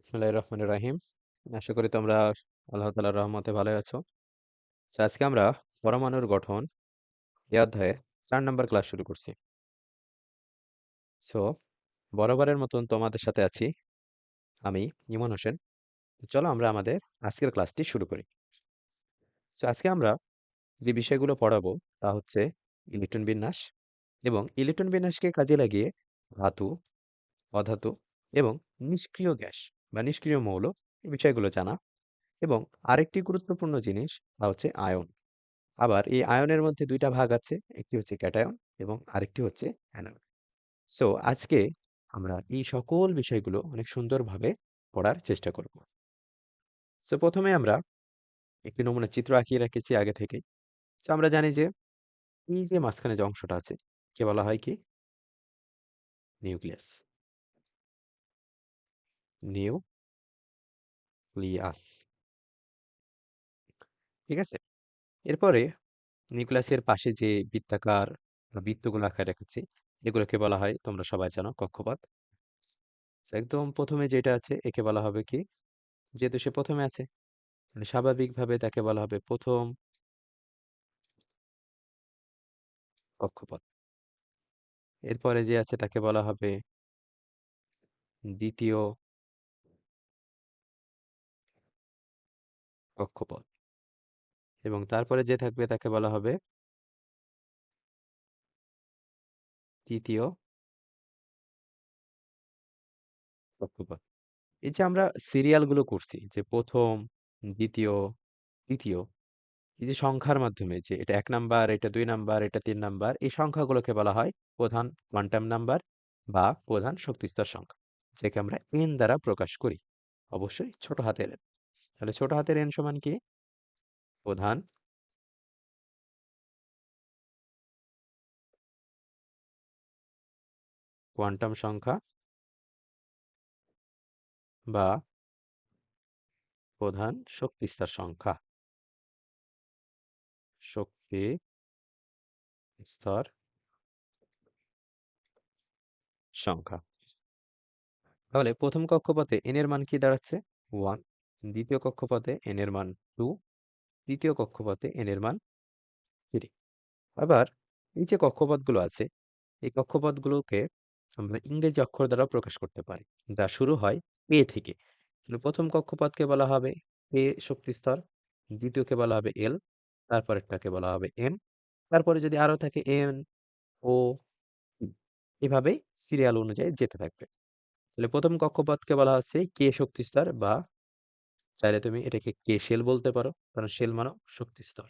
বিসমিল্লাহির রহমানির রহিম। আশা করি তোমরা আল্লাহ তাআলার রহমতে ভালোই আছো। আজকে আমরা পরমাণুর গঠন এই অধ্যায়ে ৪ নাম্বার ক্লাস শুরু করছি। সো বরাবরের মতন তোমাদের সাথে আছি আমি ইমন হোসেন। চলো আমরা আমাদের আজকের ক্লাসটি শুরু করি। আজকে আমরা যে বিষয়গুলো পড়াবো তা হচ্ছে ইলেকট্রন বিন্যাস এবং ইলেকট্রন বিন্যাসকে কাজে লাগিয়ে ধাতু, অধাতু এবং নিষ্ক্রিয় গ্যাস বা নিষ্ক্রিয় মৌল এই বিষয়গুলো জানা এবং আরেকটি গুরুত্বপূর্ণ জিনিস তা হচ্ছে আয়ন। আবার এই আয়নের মধ্যে ২ টা ভাগ আছে। একটি হচ্ছে ক্যাটায়ন এবং আরেকটি হচ্ছে অ্যানায়ন। সো আজকে আমরা এই সকল বিষয়গুলো অনেক সুন্দরভাবে পড়ার চেষ্টা করব। সো ১ম এ আমরা একটি নমুনা চিত্র আঁকিয়ে রেখেছি আগে থেকেই। সো আমরা জানি যে এই যে মাঝখানে যে অংশটা আছে একে বলা হয় কি? নিউক্লিয়াস। নিউক্লিয়াস। ঠিক আছে? এরপরে নিউক্লিয়াসের পাশে যে বৃত্তাকার বা বৃত্তগুলো আঁকায় রেখেছি এগুলোকে বলা হয় তোমরা সবাই জানো কক্ষপথ। সো একদম ১ম এ যেটা আছে একে বলা হবে কি? যেহেতু সে ১ম এ আছে মানে স্বাভাবিকভাবে তাকে বলা হবে ১ম কক্ষপথ। এরপরে যে আছে তাকে বলা হবে ২য় কক্ষপথ এবং তারপরে যে থাকবে তাকে বলা হবে ৩য় কক্ষপথ। এই যে আমরা সিরিয়াল গুলো করছি যে ১ম, ২য়, ৩য় এই যে সংখ্যার মাধ্যমে যে এটা ১ নাম্বার, এটা ২ নাম্বার, এটা ৩ নাম্বার এই সংখ্যাগুলোকে বলা হয় প্রধান কোয়ান্টাম নাম্বার বা প্রধান শক্তিস্তর সংখ্যা। যাকে আমরা n দ্বারা প্রকাশ করি। অবশ্যই ছোট হাতের n। তাহলে ছোট হাতের n সমান কি? প্রধান কোয়ান্টাম সংখ্যা বা প্রধান শক্তিস্তর সংখ্যা। শক্তি স্তর সংখ্যা। তাহলে প্রথম কক্ষপথে n এর মান কি দাঁড়াচ্ছে? 1। দ্বিতীয় কক্ষপথে n এর মান 2। তৃতীয় কক্ষপথে n এর মান 3। আবার এই যে কক্ষপথগুলো আছে এই কক্ষপথগুলোকে আমরা ইংরেজি অক্ষর দ্বারা প্রকাশ করতে পারি যা শুরু হয় a থেকে। তাহলে প্রথম কক্ষপথকে বলা হবে a শক্তিস্তর, দ্বিতীয়কে বলা হবে l, তারপরেরটাকে বলা হবে m, তারপরে যদি আরো থাকে n, o, p এভাবেই সিরিয়াল অনুযায়ী যেতে থাকবে। তাহলে প্রথম কক্ষপথকে বলা হচ্ছে কে শক্তিস্তর বা চাইলে তুমি এটাকে কে শেল বলতে পারো কারণ শেল মানে শক্তিস্তর।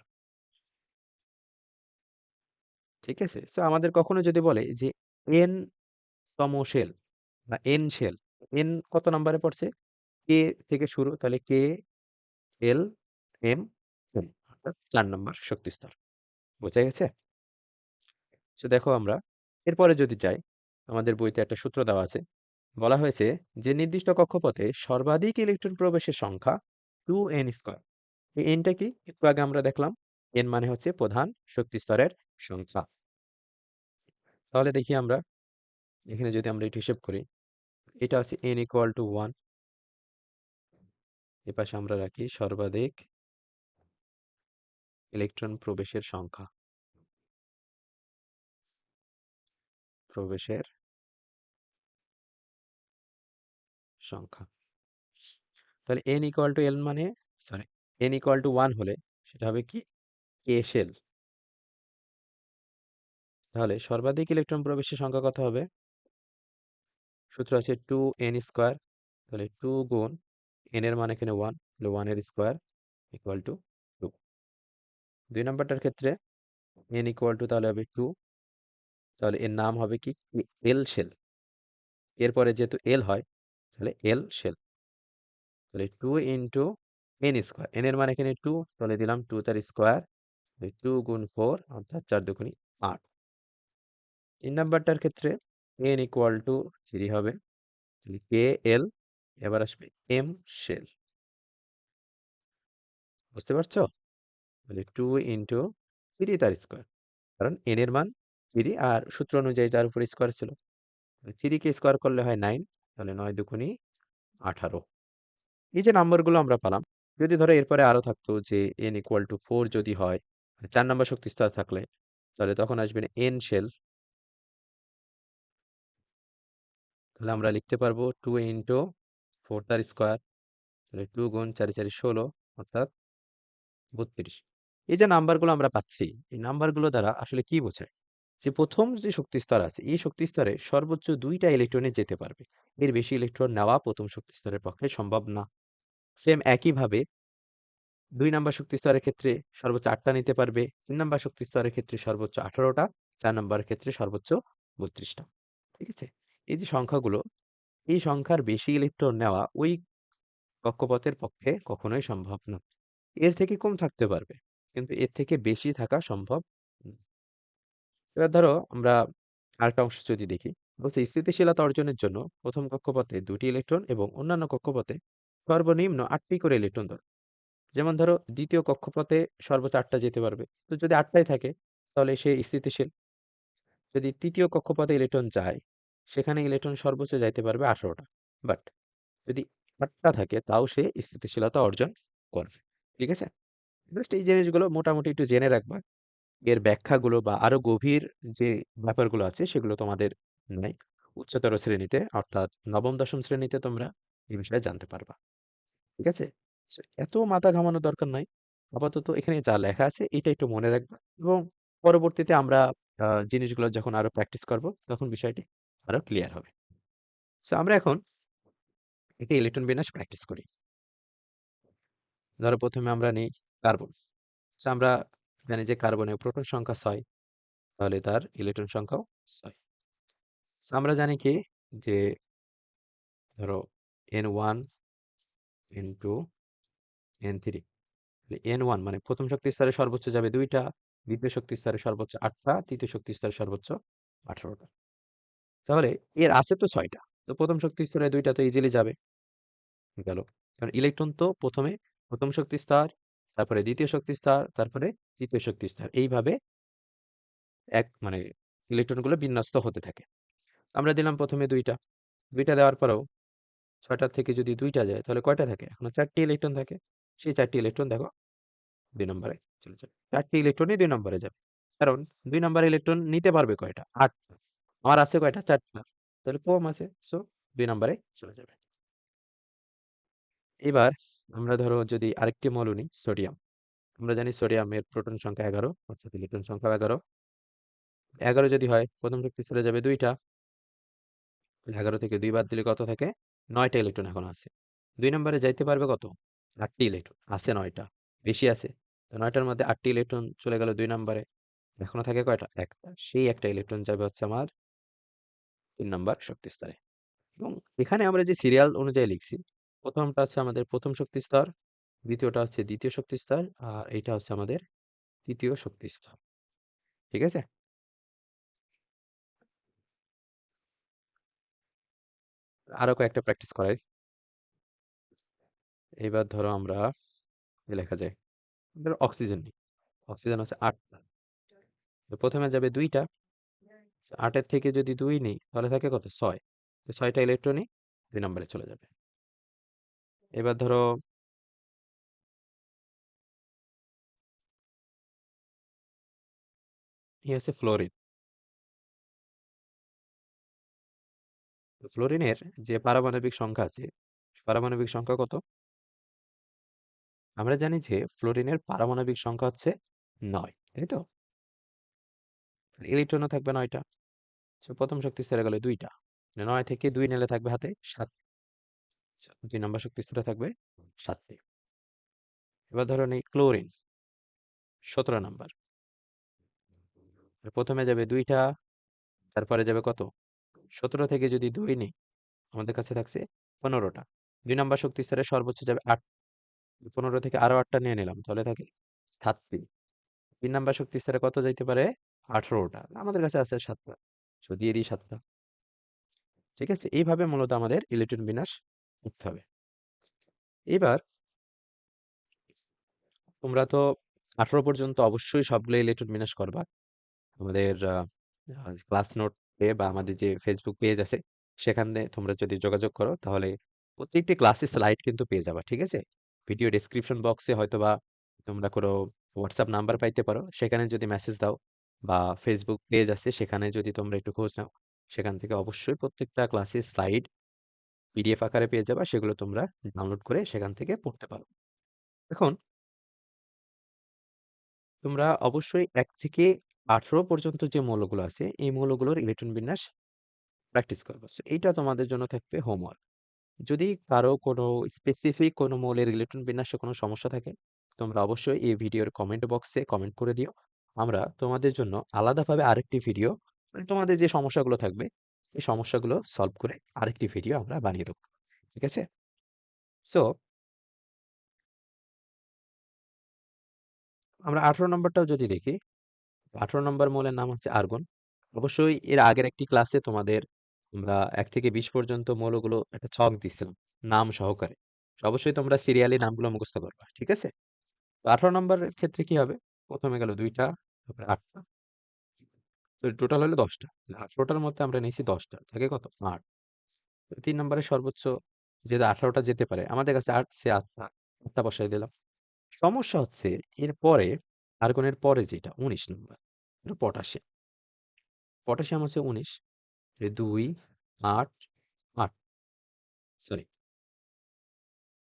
ঠিক আছে? সো আমাদের কখনো যদি বলে যে n তম শেল বা n শেল, n কত নাম্বারে পড়ছে? কে থেকে শুরু তাহলে কে, এল, এম, এন অর্থাৎ ৪ নাম্বার শক্তিস্তর। বোঝা গেছে? সো দেখো আমরা এরপরে যদি যাই আমাদের বইতে একটা সূত্র দেওয়া আছে। বলা হয়েছে যে নির্দিষ্ট কক্ষপথে সর্বাধিক ইলেকট্রন প্রবেশের সংখ্যা 2n স্কয়ার। এই n টা কি? একটু আগে আমরা দেখলাম n মানে হচ্ছে প্রধান শক্তিস্তরের সংখ্যা। তাহলে দেখি আমরা এখানে যদি আমরা এটা হিসেব করি এটা হচ্ছে n equal to 1। এপাশে আমরা রাখি সর্বাধিক ইলেকট্রন প্রবেশের সংখ্যা। প্রবেশের সংখ্যা। তাহলে n equal to l মানে সরি n equal to 1 হলে সেটা হবে কি? কে শেল। তাহলে সর্বাধিক ইলেকট্রন প্রবেশের সংখ্যা কত হবে? সূত্র আছে 2n স্কয়ার। তাহলে 2 গুণ n এর মান এখানে 1 তাহলে 1 এর স্কয়ার ইকুয়াল টু 2। ২ নাম্বারটার ক্ষেত্রে n ইকুয়াল টু তাহলে হবে 2। তাহলে এর নাম হবে কি? এল শেল। এরপরে যেহেতু এল হয় তাহলে এল শেল। তাহলে 2 ইনটু n স্কয়ার। n এর মান এখানে 2 তাহলে দিলাম 2 তার স্কয়ার। 2 গুণ 4 অর্থাৎ 4 দুগুণী 8। ৩ নাম্বারটার ক্ষেত্রে n ইকুয়াল টু 3 হবে। তাহলে কে এল এবার আসবে এম শেল। বুঝতে পারছো? তাহলে 2 ইনটু 3 তার স্কয়ার। কারণ n এর মান 3 আর সূত্র অনুযায়ী তার উপর স্কয়ার ছিল। 3 কে স্কয়ার করলে হয় 9 তাহলে 9 দুগুণী 18। এই যে নাম্বারগুলো আমরা পেলাম, যদি ধরো এরপরে আরো থাকতো যে n = 4 যদি হয়, 4 নাম্বার শক্তি স্তর থাকলে, তাহলে তখন আসবে n শেল। তাহলে আমরা লিখতে পারবো 2 ইন্টু 4 তার স্কোয়ার, তাহলে 2 গুণ 4 4 16, অর্থাৎ 32। এই যে নাম্বারগুলো আমরা পাচ্ছি, এই নাম্বারগুলো দ্বারা আসলে কি বোঝায়? যে প্রথম যে শক্তি স্তর আছে, এই শক্তি স্তরে সর্বোচ্চ 2টা ইলেকট্রনে যেতে পারবে। এর বেশি ইলেকট্রন নেওয়া প্রথম শক্তি স্তরের পক্ষে সম্ভব না। সেম একইভাবে 2 নাম্বার শক্তি স্তরের ক্ষেত্রে সর্বোচ্চ 8টা নিতে পারবে, 3 নাম্বার শক্তি স্তরের ক্ষেত্রে সর্বোচ্চ 18টা, 4 নাম্বারের ক্ষেত্রে সর্বোচ্চ 32টা। ঠিক আছে? এই যে সংখ্যাগুলো, এই সংখ্যার বেশি ইলেকট্রন নেওয়া ওই কক্ষপথের পক্ষে কখনোই সম্ভব না। এর থেকে কম থাকতে পারবে, কিন্তু এর থেকে বেশি থাকা সম্ভব না। এবার ধরো আমরা আরেকটা অংশ যদি দেখি, বলছে স্থিতিশীলতা অর্জনের জন্য প্রথম কক্ষপথে 2টি ইলেকট্রন এবং অন্যান্য কক্ষপথে সর্বনিম্ন 8টি করে ইলেকট্রন দরকার। যেমন ধরো দ্বিতীয় কক্ষপথে সর্বোচ্চ 8টা যেতে পারবে, তো যদি 8টাই থাকে তাহলে সে স্থিতিশীল। যদি তৃতীয় কক্ষপথে ইলেকট্রন যায়, সেখানে ইলেকট্রন সর্বোচ্চ যাইতে পারবে 18টা, বাট যদি 8টা থাকে তাও সে স্থিতিশীলতা অর্জন করবে। ঠিক আছে? জাস্ট এই জিনিসগুলো মোটামুটি একটু জেনে রাখবা। এর ব্যাখ্যাগুলো বা আরো গভীর যে ব্যাপারগুলো আছে সেগুলো তোমাদের নাই উচ্চতর শ্রেণীতে, অর্থাৎ নবম দশম শ্রেণীতে তোমরা এই বিষয়ে জানতে পারবা। ঠিক আছে? So, এত মাথা ঘামানোর দরকার নাই। আপাতত এখানে যা লেখা আছে এটা একটু মনে রাখবা, এবং পরবর্তীতে আমরা জিনিসগুলো যখন আরো প্র্যাকটিস করব তখন বিষয়টি আরো ক্লিয়ার হবে। সো আমরা এখন একটা ইলেকট্রন বিন্যাস প্র্যাকটিস করি। ধরো প্রথমে আমরা নিই কার্বন। সো আমরা জানি যে কার্বনের প্রোটন সংখ্যা 6, তাহলে তার ইলেকট্রন সংখ্যাও 6। সো আমরা জানি কি যে ধরো n1 n2 n3, n1 মানে প্রথম শক্তি স্তরে সর্বোচ্চ যাবে 2টা, দ্বিতীয় শক্তি স্তরে সর্বোচ্চ 8টা, তৃতীয় শক্তি স্তরে সর্বোচ্চ 18টা। তাহলে এর আছে তো 6টা, তো প্রথম শক্তি স্তরে 2টা তো ইজিলি যাবে, গেল। কারণ ইলেকট্রন তো প্রথমে প্রথম শক্তি স্তর, তারপরে দ্বিতীয় শক্তি স্তর, তারপরে তৃতীয় শক্তি স্তর, এইভাবে এক মানে ইলেকট্রনগুলো বিন্যস্ত হতে থাকে। আমরা দিলাম প্রথমে 2টা, 2টা দেওয়ার পরেও 6টার থেকে যদি 2টা যায় তাহলে কয়টা থাকে? এখনো 4টি ইলেকট্রন থাকে। সেই 4টি ইলেকট্রন দেখো 2 নম্বরে চলে যাবে। 4টি ইলেকট্রনই 2 নম্বরে যাবে। কারণ 2 নাম্বার ইলেকট্রন নিতে পারবে কয়টা? 8টা। আমার আছে কয়টা? 4টা। তাহলে কম আছে। সো 2 নাম্বারে চলে যাবে। এবার আমরা ধরো যদি আরেকটি মৌল নিই, সোডিয়াম। আমরা জানি সোডিয়ামের প্রোটন সংখ্যা 11, অর্থাৎ ইলেকট্রন সংখ্যা 11। 11 যদি হয় প্রথম শক্তি স্তরে যাবে 2টা। 11 থেকে 2 বাদ দিলে কত থাকে? 9টা ইলেকট্রন এখন আছে। 2 নম্বরে যাইতে পারবে কত? 8টি ইলেকট্রন। আছে 9টা। বেশি আছে। তো 9টার মধ্যে 8টি ইলেকট্রন চলে গেল 2 নম্বরে। এখনো থাকে কয়টা? একটা। সেই একটা ইলেকট্রন যাবে হচ্ছে আমার 3 নাম্বার শক্তি স্তরে। এবং এখানে আমরা যে সিরিয়াল অনুযায়ী লিখছি, প্রথমটা হচ্ছে আমাদের প্রথম শক্তি স্তর, দ্বিতীয়টা হচ্ছে দ্বিতীয় শক্তি স্তর, আর এইটা হচ্ছে আমাদের তৃতীয় শক্তি স্তর। ঠিক আছে? আরো কয়েকটা প্র্যাকটিস করাই। এবার ধরো আমরা লেখা যায়, ধরো অক্সিজেন নিই। অক্সিজেন হচ্ছে 8টা। তো প্রথমে যাবে 2টা। 8-এর থেকে যদি 2 নিই তাহলে থাকে কত? 6। তো 6টা ইলেকট্রনই 2 নম্বরে চলে যাবে। এবার ধরো হচ্ছে ফ্লোরিন। তো ফ্লোরিনের যে পারমাণবিক সংখ্যা আছে, পারমাণবিক সংখ্যা কত? আমরা জানি যে ফ্লোরিনের পারমাণবিক সংখ্যা হচ্ছে 9, তাই তো? ইলেকট্রনও থাকবে 9টা। প্রথম শক্তি স্তরে গেলে 2টা, 9 থেকে 2 নিলে থাকবে হাতে 7। 2 নম্বর শক্তি স্তরে থাকবে 7টি। এবার ধরো নেই ক্লোরিন, 17 নাম্বার। প্রথমে যাবে 2টা, তারপরে যাবে কত? 17 থেকে যদি 2 নিই আমাদের কাছে থাকছে 15টা। 2 নাম্বার শক্তি স্তরে সর্বোচ্চ যাবে 8। 15 থেকে আরো 8টা নিয়ে নিলাম, তাহলে থাকে 7টি। 3 নাম্বার শক্তি স্তরে কত যাইতে পারে? 18টা। আমাদের কাছে আছে 7টা, দিয়ে দিই 7টা। ঠিক আছে? এইভাবে মূলত আমাদের ইলেকট্রন বিন্যাস করতে হবে। এবার তোমরা তো 18 পর্যন্ত অবশ্যই সবগুলো ইলেকট্রন বিন্যাস করবা। আমাদের ক্লাস নোটে বা আমাদের যে ফেসবুক পেজ আছে সেখানে তোমরা যদি যোগাযোগ করো তাহলে প্রত্যেকটি ক্লাসে স্লাইড কিন্তু পেয়ে যাবা, ঠিক আছে? ভিডিও ডেসক্রিপশন বক্সে হয়তোবা তোমরা কোনো হোয়াটসঅ্যাপ নাম্বার পাইতে পারো, সেখানে যদি মেসেজ দাও, বা ফেসবুক পেজ আছে সেখানে যদি তোমরা একটু খোঁজ নাও, সেখান থেকে অবশ্যই প্রত্যেকটা ক্লাসের স্লাইড পিডিএফ আকারে পেয়ে যাবা, সেগুলো তোমরা ডাউনলোড করে সেখান থেকে পড়তে পারো। এখন তোমরা অবশ্যই ১ থেকে ১৮ পর্যন্ত যে মৌলগুলো আছে, এই মৌলগুলোর ইলেকট্রন বিন্যাস প্র্যাকটিস করবা। সো এইটা তোমাদের জন্য থাকবে হোমওয়ার্ক। যদি কারো কোনো স্পেসিফিক কোনো মৌলের ইলেকট্রন বিন্যাসে কোনো সমস্যা থাকে, তোমরা অবশ্যই এই ভিডিওর কমেন্ট বক্সে কমেন্ট করে দিও। আমরা তোমাদের জন্য আলাদাভাবে আরেকটি ভিডিও, মানে তোমাদের যে সমস্যাগুলো থাকবে, এই সমস্যাগুলো সলভ করে আরেকটি ভিডিও আমরা বানিয়ে দেবো। ঠিক আছে? সো আমরা ১৮ নম্বরটাও যদি দেখি, ১৮ নম্বর মৌলের নাম হচ্ছে আর্গন। অবশ্যই এর আগের একটি ক্লাসে তোমাদের আমরা ১ থেকে ২০ পর্যন্ত মৌলগুলো একটা ছক দিছিলাম, নাম সহকারে। তো অবশ্যই তোমরা সিরিয়ালি নামগুলো মুখস্থ করবা। ঠিক আছে? তো ১৮ নম্বরের ক্ষেত্রে কি হবে? প্রথমে গেল ২ টা, তারপরে ৮ টা। তো টোটাল হলো ১০ টা। ১৮ টার মধ্যে আমরা নিয়েছি ১০ টা। থাকে কত? ৮। তো ৩ নম্বরে সর্বোচ্চ যেহেতু ১৮ টা যেতে পারে, আমাদের কাছে ৮ সে ৮ টা। ৮ টা বসাই দিলাম। সমস্যা হচ্ছে এরপরে আর্গনের পরে যেটা ১৯ নম্বর, এটা পটাশিয়াম। পটাশিয়াম হচ্ছে ১৯, ২, ৮, ৮, সরি।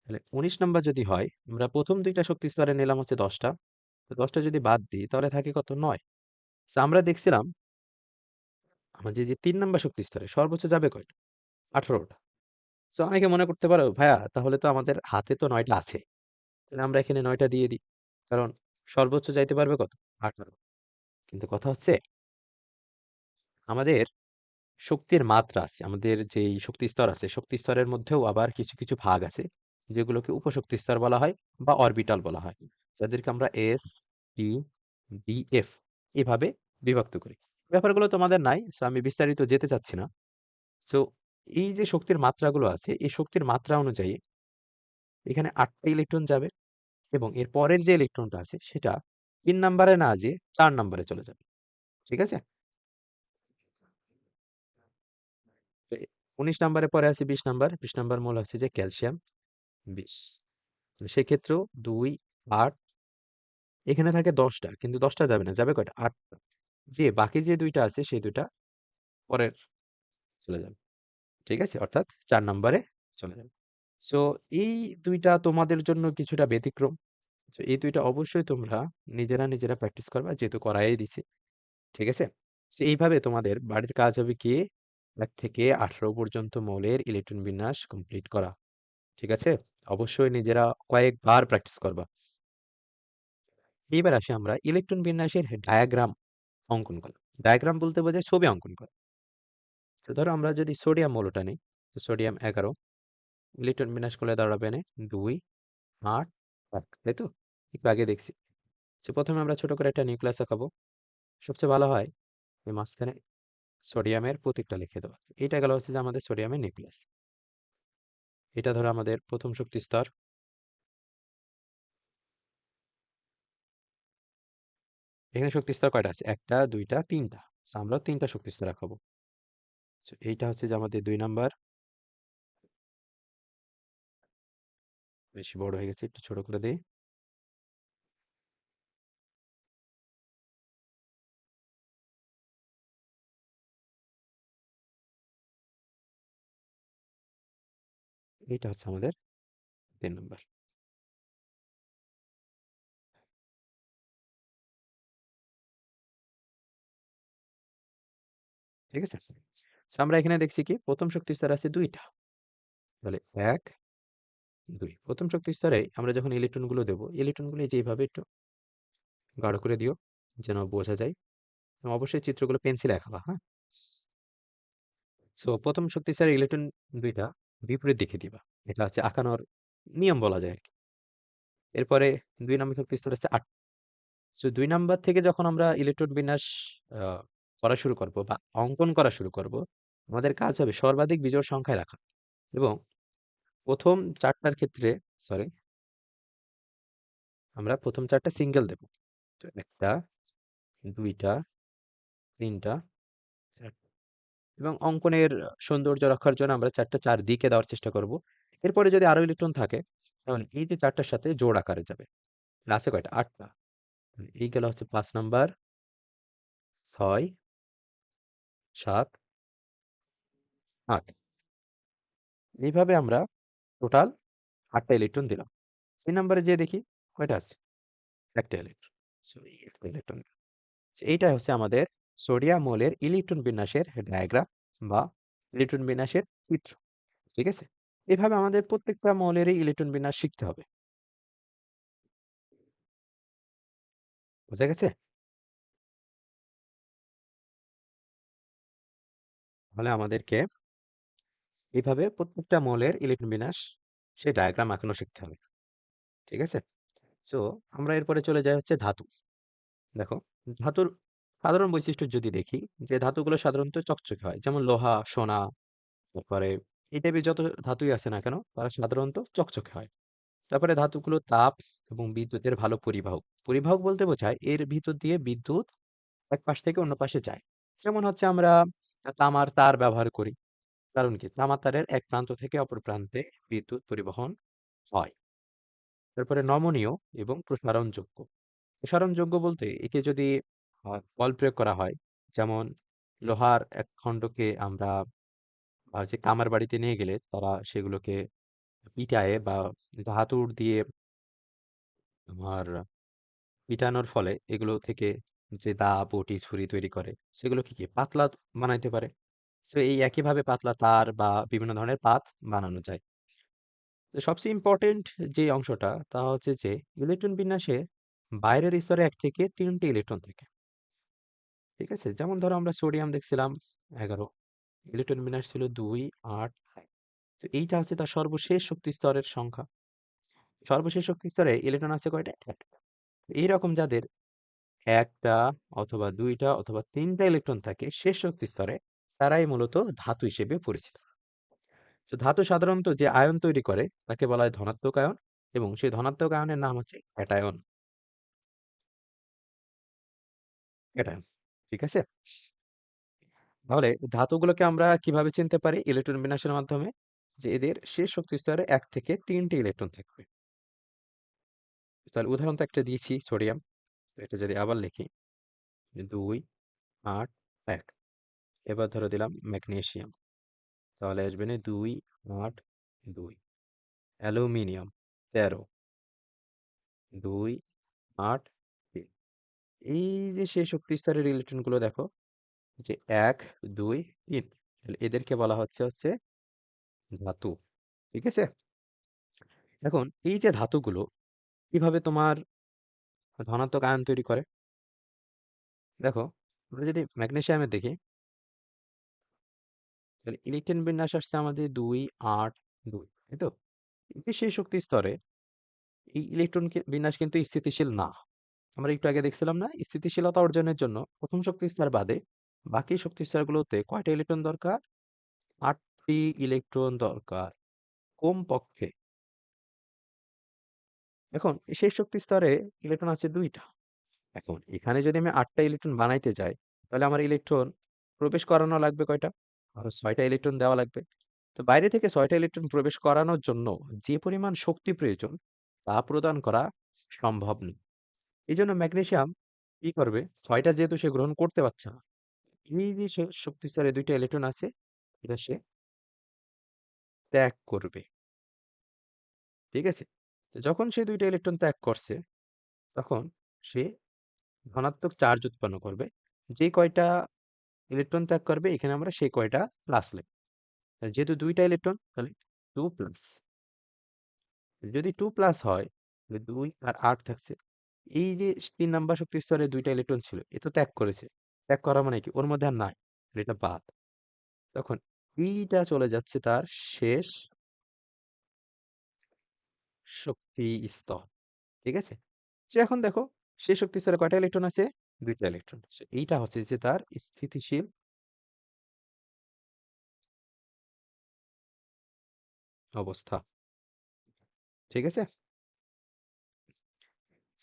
তাহলে ১৯ নাম্বার যদি হয়, আমরা প্রথম ২ টা শক্তি স্তরে নিলাম হচ্ছে ১০ টা। তো ১০ টা যদি বাদ দিই তাহলে থাকে কত? ৯। সো আমরা দেখছিলাম আমাদের যে ৩ নাম্বার শক্তি স্তরে সর্বোচ্চ যাবে কয়টা? ১৮ টা। সো অনেকে মনে করতে পারো, ভাইয়া তাহলে তো আমাদের হাতে তো ৯ টা আছে। তাহলে আমরা এখানে ৯ টা দিয়ে দিই। কারণ সর্বোচ্চ যাইতে পারবে কত? ১৮। কিন্তু কথা হচ্ছে আমাদের শক্তির মাত্রা আছে। আমাদের যেই শক্তি স্তর আছে, শক্তি স্তরের মধ্যেও আবার কিছু, কিছু ভাগ আছে, যেগুলোকে উপশক্তি স্তর বলা হয় বা অরবিটাল বলা হয়। যাদেরকে আমরা S, T, D, F এভাবে বিভক্ত করি। ব্যাপারগুলো তোমাদের নাই। সো আমি বিস্তারিত যেতে চাচ্ছি না। সো এই যে শক্তির মাত্রাগুলো আছে, এই শক্তির মাত্রা অনুযায়ী এখানে ৮ টা ইলেকট্রন যাবে এবং এর পরের যে ইলেকট্রনটা আছে সেটা ৩ নাম্বারে না যেয়ে ৪ নাম্বারে চলে যাবে। ঠিক আছে? তো ১৯ নাম্বারের পরে আছে ২০ নাম্বার। ২০ নাম্বার মৌল হচ্ছে যে ক্যালসিয়াম ২০। তো সেক্ষেত্রেও ২, ৮, এখানে থাকে ১০ টা। কিন্তু ১০ টা যাবে না। যাবে কয়টা? ৮ টা। যে বাকি যে ২ টা আছে সেই ২ টা পরের চলে যাবে। ঠিক আছে? অর্থাৎ ৪ নাম্বারে চলে যাবে। সো এই ২ টা তোমাদের জন্য কিছুটা ব্যতিক্রম। সো এই ২ টা অবশ্যই তোমরা নিজেরা, নিজেরা প্র্যাকটিস করবা, যেহেতু করাই দিছি। ঠিক আছে? সো এইভাবে তোমাদের বাড়ির কাজ হবে কি ১ থেকে ১৮ পর্যন্ত মৌলের ইলেকট্রন বিন্যাস কমপ্লিট করা। ঠিক আছে? অবশ্যই নিজেরা কয়েকবার প্র্যাকটিস করবা। এইবার আসি আমরা ইলেকট্রন বিন্যাসের ডায়াগ্রাম অঙ্কন করা। ডায়াগ্রাম বলতে বোঝায় ছবি অঙ্কন করা। তো ধরো আমরা যদি সোডিয়াম মৌলটা নিই, তো সোডিয়াম ১১, ইলেকট্রন বিন্যাস করলে দাঁড়াবে এনে ২, ৮, ১, তাই তো? একটু আগে দেখছি। তো প্রথমে আমরা ছোট করে একটা নিউক্লিয়াস আঁকাবো। সবচেয়ে ভালো হয় এই মাঝখানে সোডিয়ামের প্রতীকটা লিখে দেওয়া। এটা গেল হচ্ছে যে আমাদের সোডিয়ামের নিউক্লিয়াস। এটা ধরো আমাদের প্রথম শক্তি স্তর। এখানে শক্তি স্তর কয়টা আছে? ১ টা, ২ টা, ৩ টা। সো আমরাও ৩ টা শক্তি স্তর আঁকাবো। সো এইটা হচ্ছে যে আমাদের ২ নাম্বার। বেশি বড় হয়ে গেছে, একটু ছোট করে দেই। এইটা হচ্ছে আমাদের ৩ নাম্বার। ঠিক আছে? সো আমরা এখানে দেখছি কি প্রথম শক্তি স্তর আছে ২ টা। তাহলে ১, ২। প্রথম শক্তি স্তরে আমরা যখন ইলেকট্রনগুলো দেবো, ইলেকট্রনগুলো এই যে এইভাবে একটু গাঢ় করে দিও যেন বোঝা যায়। এবং অবশ্যই চিত্রগুলো পেন্সিলে আঁকাবা, হ্যাঁ? সো প্রথম শক্তি স্তরে ইলেকট্রন ২ টা বিপরীত দিকে দিবা। এটা হচ্ছে আঁকানোর নিয়ম বলা যায় আরকি। এরপরে ২ নম্বর শক্তি স্তর হচ্ছে ৮। সো ২ নাম্বার থেকে যখন আমরা ইলেকট্রন বিন্যাস আ করা শুরু করব বা অঙ্কন করা শুরু করব, আমাদের কাজ হবে সর্বাধিক বিজোড় সংখ্যায় রাখা। এবং প্রথম ৪ টার ক্ষেত্রে, সরি, আমরা প্রথম ৪ টা সিঙ্গেল দেব। তো ১ টা, ২ টা, ৩ টা, ৪ টা। এবং অঙ্কনের সৌন্দর্য রক্ষার জন্য আমরা ৪ টা ৪ দিকে দেওয়ার চেষ্টা করব। এরপরে যদি আরো ইলেকট্রন থাকে তাহলে এই যে 4টার সাথে জোড় আকারে যাবে। আছে কয়টা? 8টা। এই গেল হচ্ছে 5 নাম্বার, 6, 7, 8। এইভাবে আমরা টোটাল 8টা ইলেকট্রন দিলাম। 3 নাম্বারে যেয়ে দেখি কয়টা আছে? একটা ইলেকট্রন। সো এই একটা ইলেকট্রন। এইটাই হচ্ছে আমাদের সোডিয়াম মৌলের ইলেকট্রন বিন্যাসের ডায়াগ্রাম বা ইলেকট্রন বিন্যাসের চিত্র। ঠিক আছে? এভাবে আমাদের প্রত্যেকটা মৌলেরই ইলেকট্রন বিন্যাস শিখতে হবে। বোঝা গেছে? তাহলে আমাদেরকে এইভাবে প্রত্যেকটা মৌলের ইলেকট্রন বিন্যাস সে ডায়াগ্রাম আঁকানো শিখতে হবে। ঠিক আছে? সো আমরা এরপরে চলে যাই হচ্ছে ধাতু। দেখো, ধাতুর সাধারণ বৈশিষ্ট্য যদি দেখি, যে ধাতুগুলো সাধারণত চকচকে হয়, যেমন লোহা, সোনা, তারপরে এই টাইপের যত ধাতুই আছে না কেন তারা সাধারণত চকচকে হয়। তারপরে ধাতুগুলো তাপ এবং বিদ্যুতের ভালো পরিবাহক। পরিবাহক বলতে বোঝায় এর ভিতর দিয়ে বিদ্যুৎ এক পাশ থেকে অন্য পাশে যায়। যেমন হচ্ছে আমরা তামার তার ব্যবহার করি। কারণ কি? তামার তারের এক প্রান্ত থেকে অপর প্রান্তে বিদ্যুৎ পরিবহন হয়। তারপরে নমনীয় এবং প্রসারণযোগ্য। প্রসারণযোগ্য বলতে একে যদি বল প্রয়োগ করা হয়, যেমন লোহার এক খণ্ডকে আমরা যে কামার বাড়িতে নিয়ে গেলে তারা সেগুলোকে পিটায়ে বা হাতুড় দিয়ে তোমার পিটানোর ফলে এগুলো থেকে যে দা, বটি, ছুরি তৈরি করে সেগুলো কি পাতলা বানাইতে পারে। তো এই একইভাবে পাতলা তার বা বিভিন্ন ধরনের পাত বানানো যায়। তো সবচেয়ে ইম্পর্টেন্ট যে অংশটা তা হচ্ছে যে ইলেকট্রন বিন্যাসে বাইরের স্তরে 1 থেকে 3টে ইলেকট্রন থাকে। ঠিক আছে? যেমন ধরো আমরা সোডিয়াম দেখছিলাম 11, ইলেকট্রন বিন্যাস ছিল 2, 8, 1। তো এইটা হচ্ছে তার সর্বশেষ শক্তি স্তরের সংখ্যা। সর্বশেষ শক্তি স্তরে ইলেকট্রন আছে কয়টা? 1টা। এইরকম যাদের 1টা অথবা 2টা অথবা 3টা ইলেকট্রন থাকে শেষ শক্তি স্তরে, তারাই মূলত ধাতু হিসেবে পরিচিত। তো ধাতু সাধারণত যে আয়ন তৈরি করে তাকে বলা হয় ধনাত্মক আয়ন, এবং সেই ধনাত্মক আয়নের নাম হচ্ছে ক্যাটায়ন। ক্যাটায়ন। ঠিক আছে? তাহলে ধাতুগুলোকে আমরা কিভাবে চিনতে পারি ইলেকট্রন বিন্যাসের মাধ্যমে? যে এদের শেষ শক্তি স্তরে 1 থেকে 3টে ইলেকট্রন থাকবে। তাহলে উদাহরণ তো একটা দিয়েছি, সোডিয়াম। তো এটা যদি আবার লিখি, 2, 8, 1। এবার ধরে দিলাম ম্যাগনেসিয়াম। তাহলে আসবে না 2, 8, 2। অ্যালুমিনিয়াম 13, 2, 8, 3। এই যে সেই শক্তি স্তরের ইলেকট্রন গুলো দেখো, যে 1, 2, 3। তাহলে এদেরকে বলা হচ্ছে ধাতু। ঠিক আছে? এখন এই যে ধাতুগুলো কিভাবে তোমার ধনাত্মক আয়ন তৈরি করে? দেখো, আমরা যদি ম্যাগনেসিয়ামে দেখি, তাহলে ইলেকট্রন বিন্যাস আসছে আমাদের 2, 8, 2। তাই তো? এই যে সেই শক্তি স্তরে এই ইলেকট্রন বিন্যাস কিন্তু স্থিতিশীল না। আমরা একটু আগে দেখছিলাম না, স্থিতিশীলতা অর্জনের জন্য প্রথম শক্তি স্তর বাদে বাকি শক্তি স্তরগুলোতে কয়টা ইলেকট্রন দরকার? 8টি ইলেকট্রন দরকার কমপক্ষে। এখন শেষ শক্তি স্তরে ইলেকট্রন আছে 2টা। এখন এখানে যদি আমি 8টা ইলেকট্রন বানাইতে যাই, তাহলে আমার ইলেকট্রন প্রবেশ করানো লাগবে কয়টা? আরো 6টা ইলেকট্রন দেওয়া লাগবে। তো বাইরে থেকে 6টা ইলেকট্রন প্রবেশ করানোর জন্য যে পরিমাণ শক্তি প্রয়োজন তা প্রদান করা সম্ভব নয়। এই জন্য ম্যাগনেসিয়াম কি করবে? 6টা যেহেতু সে গ্রহণ করতে পারছে না, এই যে শক্তি স্তরে 2টা ইলেকট্রন আছে, এটা সে ত্যাগ করবে। ঠিক আছে? তো যখন সে 2টা ইলেকট্রন ত্যাগ করছে, তখন সে ধনাত্মক চার্জ উৎপন্ন করবে। যে কয়টা ইলেকট্রন ত্যাগ করবে এখানে আমরা সেই কয়টা প্লাস লিখব। যেহেতু 2টা ইলেকট্রন তাহলে 2 প্লাস। যদি 2 প্লাস হয় তাহলে 2 আর 8 থাকছে। এই যে 3 নাম্বার শক্তি স্তরে 2টা ইলেকট্রন ছিল, এ তো ত্যাগ করেছে। ত্যাগ করা মানে কি? ওর মধ্যে আর নাই। তাহলে এটা বাদ। তখন এইটা চলে যাচ্ছে তার শেষ শক্তি স্তর। ঠিক আছে? সে এখন দেখো শেষ শক্তি স্তরে কয়টা ইলেকট্রন আছে? 2টা ইলেকট্রন। এইটা হচ্ছে যে তার স্থিতিশীল অবস্থা। ঠিক আছে?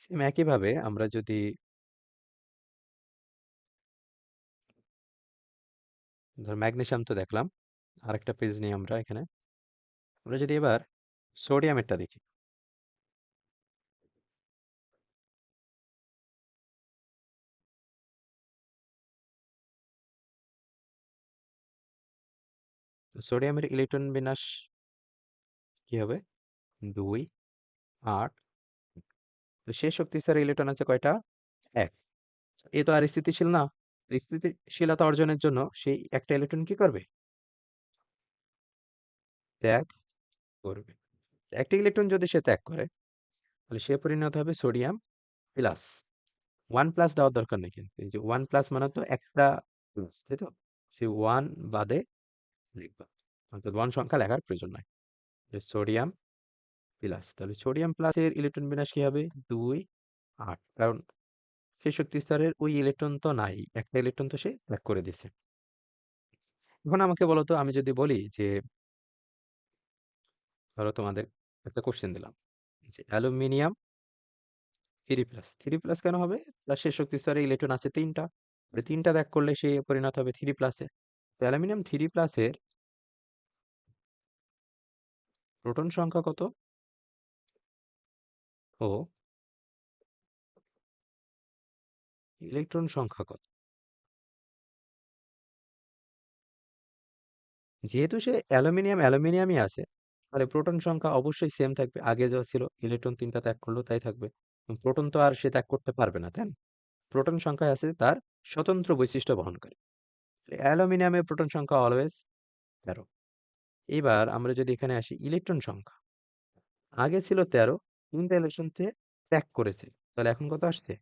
সেম একইভাবে আমরা যদি ধর ম্যাগনেসিয়াম তো দেখলাম। আরেকটা পেজ নিই আমরা এখানে। আমরা যদি এবার সোডিয়ামেরটা দেখি, তো সোডিয়ামের ইলেকট্রন বিন্যাস কি হবে? 2 8। তো শেষ শক্তি স্তরে ইলেকট্রন আছে কয়টা? 1। এ তো আর স্থিতিশীল না। স্থিতিশীলতা অর্জনের জন্য সেই একটা ইলেকট্রন কি করবে? ত্যাগ করবে। একটা ইলেকট্রন যদি সে ত্যাগ করে, তাহলে সে পরিণত হবে সোডিয়াম প্লাস। 1 প্লাস দেওয়ার দরকার নেই কিন্তু। এই যে 1 প্লাস মানে তো একটা প্লাস, তাই তো? সেই 1 বাদে লিখবা। অর্থাৎ 1 সংখ্যা লেখার প্রয়োজন নাই। যে সোডিয়াম প্লাস। তাহলে সোডিয়াম প্লাসের ইলেকট্রন বিন্যাস কি হবে? 2 8। কারণ সেই শক্তি স্তরের ওই ইলেকট্রন তো নাই। একটা ইলেকট্রন তো সে ত্যাগ করে দিছে। এখন আমাকে বলো তো, আমি যদি বলি যে ধরো তোমাদের একটা কোশ্চেন দিলাম যে অ্যালুমিনিয়াম 3 প্লাস। 3 প্লাস কেন হবে? তার শেষ শক্তি স্তরে ইলেকট্রন আছে 3টা। 3টা ত্যাগ করলে সে পরিণত হবে 3 প্লাসে। তো অ্যালুমিনিয়াম 3 প্লাসের প্রোটন সংখ্যা কত? ও ইলেকট্রন সংখ্যা কত? যেহেতু সে অ্যালুমিনিয়ামই আছে, তাহলে প্রোটন সংখ্যা অবশ্যই সেম থাকবে। আগে যা ছিল ইলেকট্রন 3টা ত্যাগ করলো তাই থাকবে। প্রোটন তো আর সে ত্যাগ করতে পারবে না, তাই না? প্রোটন সংখ্যায় আছে তার স্বতন্ত্র বৈশিষ্ট্য বহন করে। অ্যালুমিনিয়ামের প্রোটন সংখ্যা অলওয়েজ 13। এবার আমরা যদি এখানে আসি ইলেকট্রন সংখ্যা, আগে ছিল 13, 3টা ইলেকট্রন ত্যাগ করেছে, তাহলে এখন কত আসছে?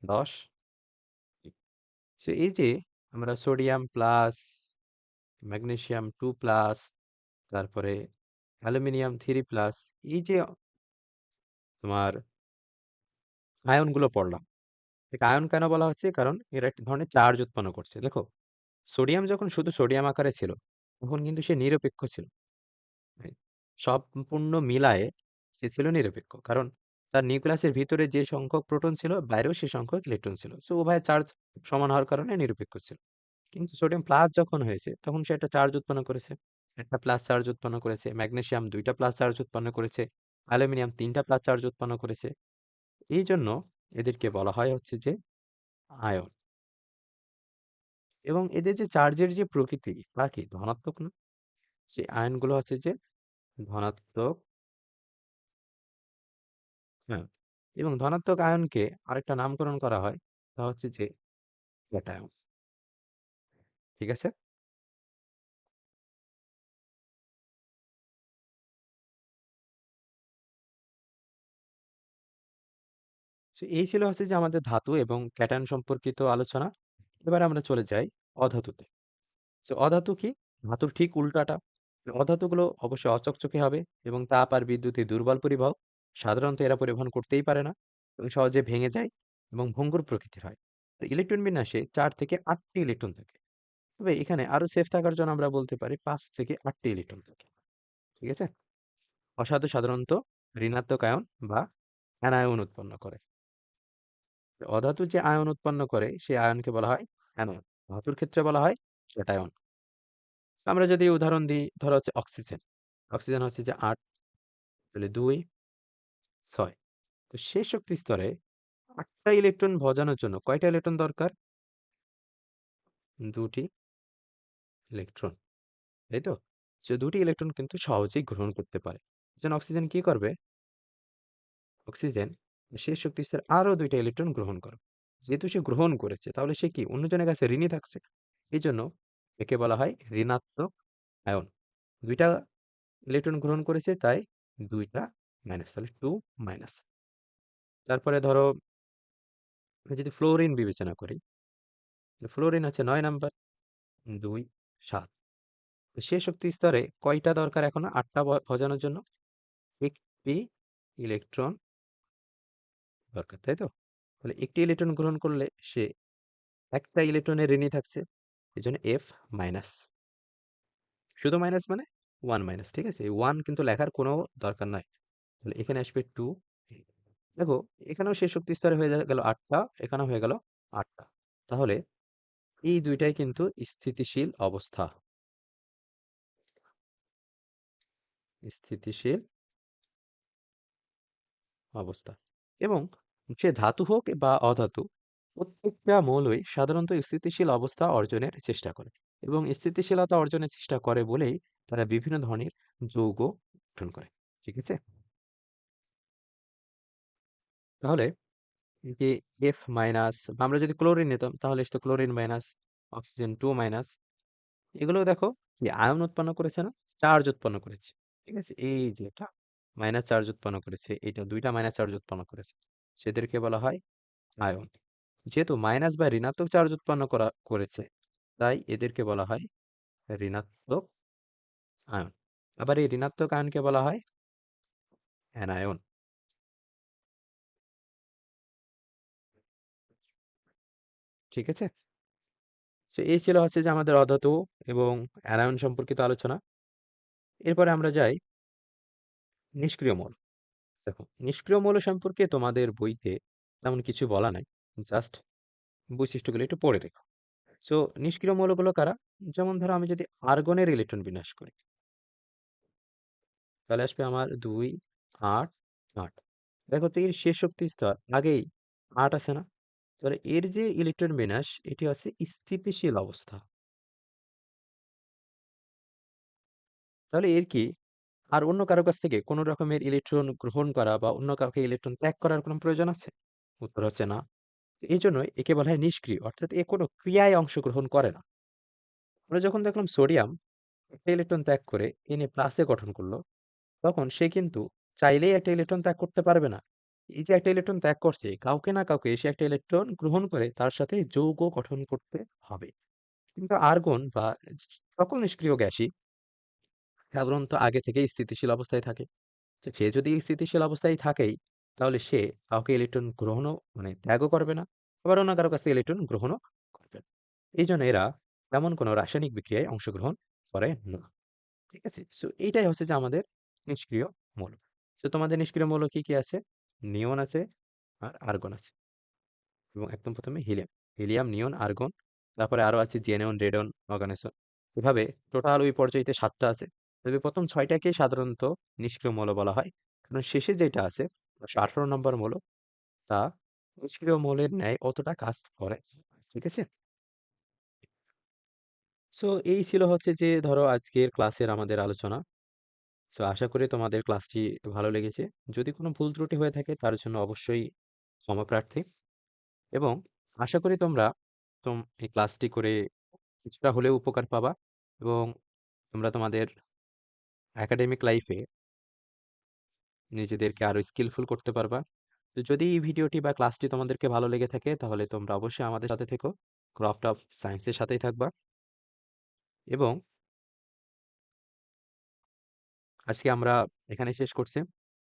10। এই যে আমরা সোডিয়াম প্লাস, ম্যাগনেসিয়াম 2 প্লাস, তারপরে অ্যালুমিনিয়াম 3 প্লাস, এই যে তোমার আয়নগুলো পড়লাম, আয়ন কেন বলা হচ্ছে? কারণ এরা এক ধরনের চার্জ উৎপন্ন করছে। দেখো, সোডিয়াম যখন শুধু সোডিয়াম আকারে ছিল, তখন কিন্তু সে নিরপেক্ষ ছিল। সম্পূর্ণ মিলায়ে সে ছিল নিরপেক্ষ। কারণ তার নিউক্লিয়াসের ভিতরে যে সংখ্যক প্রোটন ছিল, বাইরেও সে সংখ্যক ইলেকট্রন ছিল। সো উভয়ের চার্জ সমান হওয়ার কারণে নিরপেক্ষ ছিল। কিন্তু সোডিয়াম প্লাস যখন হয়েছে, তখন সে একটা চার্জ উৎপন্ন করেছে। একটা প্লাস চার্জ উৎপন্ন করেছে। ম্যাগনেসিয়াম 2টা প্লাস চার্জ উৎপন্ন করেছে। অ্যালুমিনিয়াম 3টা প্লাস চার্জ উৎপন্ন করেছে। এই জন্য এদেরকে বলা হয় হচ্ছে যে আয়ন। এবং এদের যে চার্জের যে প্রকৃতি, তা কি ধনাত্মক না? সেই আয়নগুলো হচ্ছে যে ধনাত্মক। হ্যাঁ, এবং ধনাত্মক আয়নকে আরেকটা নামকরণ করা হয়, তা হচ্ছে যে ক্যাটায়ন। ঠিক আছে? এই ছিল হচ্ছে যে আমাদের ধাতু এবং ক্যাটায়ন সম্পর্কিত আলোচনা। এবার আমরা চলে যাই অধাতুতে। অধাতু কি? ধাতুর ঠিক উল্টাটা। অধাতুগুলো অবশ্যই অচকচকে হবে এবং তাপ আর বিদ্যুতে দুর্বল পরিবাহক। সাধারণত এরা পরিবহন করতেই পারে না এবং সহজে ভেঙে যায় এবং ভঙ্গুর প্রকৃতির হয়। ইলেকট্রন বিন্যাসে 4 থেকে 8টি ইলেকট্রন থাকে। তবে এখানে আরো সেফ থাকার জন্য আমরা বলতে পারি 5 থেকে 8টি ইলেকট্রন থাকে। ঠিক আছে? অসাধু সাধারণত ঋণাত্মক আয়ন বা অ্যানায়ন উৎপন্ন করে। অধাতু যে আয়ন উৎপন্ন করে সেই আয়নকে বলা হয় অ্যানায়ন। ধাতুর ক্ষেত্রে বলা হয় ক্যাটায়ন। আমরা যদি উদাহরণ দিই, ধরো হচ্ছে অক্সিজেন। অক্সিজেন হচ্ছে যে 8, তাহলে 2 6। তো শেষ শক্তি স্তরে 8টা ইলেকট্রন বসানোর জন্য কয়টা ইলেকট্রন দরকার? 2টি ইলেকট্রন, তাই তো? সে 2টি ইলেকট্রন কিন্তু সহজেই গ্রহণ করতে পারে। এজন্য অক্সিজেন কি করবে? অক্সিজেন শেষ শক্তি স্তরে আরো 2টা ইলেকট্রন গ্রহণ করবে। যেহেতু সে গ্রহণ করেছে, তাহলে সে কি অন্যজনের কাছে ঋণী থাকছে। এই জন্য একে বলা হয় ঋণাত্মক আয়ন। 2টা ইলেকট্রন গ্রহণ করেছে, তাই 2টা মাইনাস, তাহলে 2 মাইনাস। তারপরে ধরো আমি যদি ফ্লোরিন বিবেচনা করি, ফ্লোরিন হচ্ছে 9 নাম্বার, 2 7। সে শক্তি স্তরে কয়টা দরকার এখন? 8টা বসানোর জন্য 1টি ইলেকট্রন দরকার, তাই তো? তাহলে একটি ইলেকট্রন গ্রহণ করলে সে একটা ইলেকট্রনের ঋণী থাকছে, এই জন্য এফ মাইনাস। শুধু মাইনাস মানে 1 মাইনাস। ঠিক আছে? এই 1 কিন্তু লেখার কোনো দরকার নাই। তাহলে এখানে আসবে 2। দেখো, এখানেও শেষ শক্তি স্তরে হয়ে গেল 8টা, এখানেও হয়ে গেল 8টা। তাহলে এই দুইটাই কিন্তু স্থিতিশীল অবস্থা। স্থিতিশীল অবস্থা। এবং সে ধাতু হোক বা অধাতু, প্রত্যেকটা মৌলই সাধারণত স্থিতিশীল অবস্থা অর্জনের চেষ্টা করে, এবং স্থিতিশীলতা অর্জনের চেষ্টা করে বলেই তারা বিভিন্ন ধরনের যৌগ গঠন করে। ঠিক আছে? তাহলে যে এফ মাইনাস, বা আমরা যদি ক্লোরিন নিতাম তাহলে সেটা ক্লোরিন মাইনাস, অক্সিজেন 2 মাইনাস, এগুলো দেখো কি আয়ন উৎপন্ন করেছে না, চার্জ উৎপন্ন করেছে। ঠিক আছে, এই যে এটা মাইনাস চার্জ উৎপন্ন করেছে, এটা দুইটা মাইনাস চার্জ উৎপন্ন করেছে, সেদেরকে বলা হয় আয়ন। যেহেতু মাইনাস বা ঋণাত্মক চার্জ উৎপন্ন করেছে, তাই এদেরকে বলা হয় ঋণাত্মক আয়ন। আবার এই ঋণাত্মক আয়নকে বলা হয় অ্যানায়ন। ঠিক আছে, তো এই ছিল হচ্ছে যে আমাদের অধাতু এবং অ্যানায়ন সম্পর্কিত আলোচনা। এরপরে আমরা যাই নিষ্ক্রিয় মৌল। দেখো, নিষ্ক্রিয় মৌল সম্পর্কে তোমাদের বইতে তেমন কিছু বলা নাই, জাস্ট বৈশিষ্ট্যগুলো একটু পড়ে রেখো। তো নিষ্ক্রিয় মৌলগুলো কারা? যেমন ধরো আমি যদি আর্গনের ইলেকট্রন বিন্যাস করি, তাহলে আসবে আমার 2 8 8। দেখো তো এর শেষ শক্তি স্তর আগেই 8 আছে না? তাহলে এর যে ইলেকট্রন বিন্যাস এটি আছে স্থিতিশীল অবস্থা। তাহলে এর কি আর অন্য কারো কাছ থেকে কোনো রকমের ইলেকট্রন গ্রহণ করা বা অন্য কাউকে ইলেকট্রন ত্যাগ করার কোনো প্রয়োজন আছে? উত্তর হচ্ছে না। এই জন্যই একে বলা হয় নিষ্ক্রিয়, অর্থাৎ এ কোনো ক্রিয়ায় অংশগ্রহণ করে না। আমরা যখন দেখলাম সোডিয়াম একটা ইলেকট্রন ত্যাগ করে এনে প্লাসে গঠন করলো, তখন সে কিন্তু চাইলেই একটা ইলেকট্রন ত্যাগ করতে পারবে না। এই যে একটা ইলেকট্রন ত্যাগ করছে, কাউকে না কাউকে সে একটা ইলেকট্রন গ্রহণ করে তার সাথে যৌগ গঠন করতে হবে। কিন্তু আর্গন বা সকল নিষ্ক্রিয় গ্যাসই সাধারণত আগে থেকেই স্থিতিশীল অবস্থায় থাকে। তো সে যদি স্থিতিশীল অবস্থায় থাকেই, তাহলে সে কাউকে ইলেকট্রন গ্রহণও মানে ত্যাগও করবে না, আবার অন্য কারো কাছে ইলেকট্রন গ্রহণও করবে না। এই জন্য এরা তেমন কোনো রাসায়নিক বিক্রিয়ায় অংশগ্রহণ করে না। ঠিক আছে, সো এইটাই হচ্ছে যে আমাদের নিষ্ক্রিয় মৌল। তো তোমাদের নিষ্ক্রিয় মৌল কি কি আছে? নিয়ন আছে আর আর্গন আছে, এবং একদম প্রথমে হিলিয়াম। হিলিয়াম, নিয়ন, আর্গন, তারপরে আরো আছে জেনেন, রেডন, অর্গানেসন। এভাবে টোটাল ওই পর্যায়ে 7টা আছে। তবে প্রথম 6টাকে সাধারণত নিষ্ক্রিয় মৌল বলা হয়, কারণ শেষে যেটা আছে 18 নম্বর মৌল, তা নিষ্ক্রিয় মৌলের ন্যায় অতটা কাজ করে না। ঠিক আছে, সো এই ছিল হচ্ছে যে ধরো আজকের ক্লাসের আমাদের আলোচনা। সো আশা করি তোমাদের ক্লাসটি ভালো লেগেছে। যদি কোনো ভুল ত্রুটি হয়ে থাকে তার জন্য অবশ্যই ক্ষমা প্রার্থী, এবং আশা করি তোমরা এই ক্লাসটি করে কিছুটা হলেও উপকার পাবা, এবং তোমরা তোমাদের একাডেমিক লাইফে নিজেদেরকে আরো স্কিলফুল করতে পারবা। তো যদি এই ভিডিওটি বা ক্লাসটি তোমাদেরকে ভালো লেগে থাকে তাহলে তোমরা অবশ্যই আমাদের সাথে থেকো, ক্রাফট অফ সায়েন্সের সাথেই থাকবা। এবং আজকে আমরা এখানে শেষ করছি।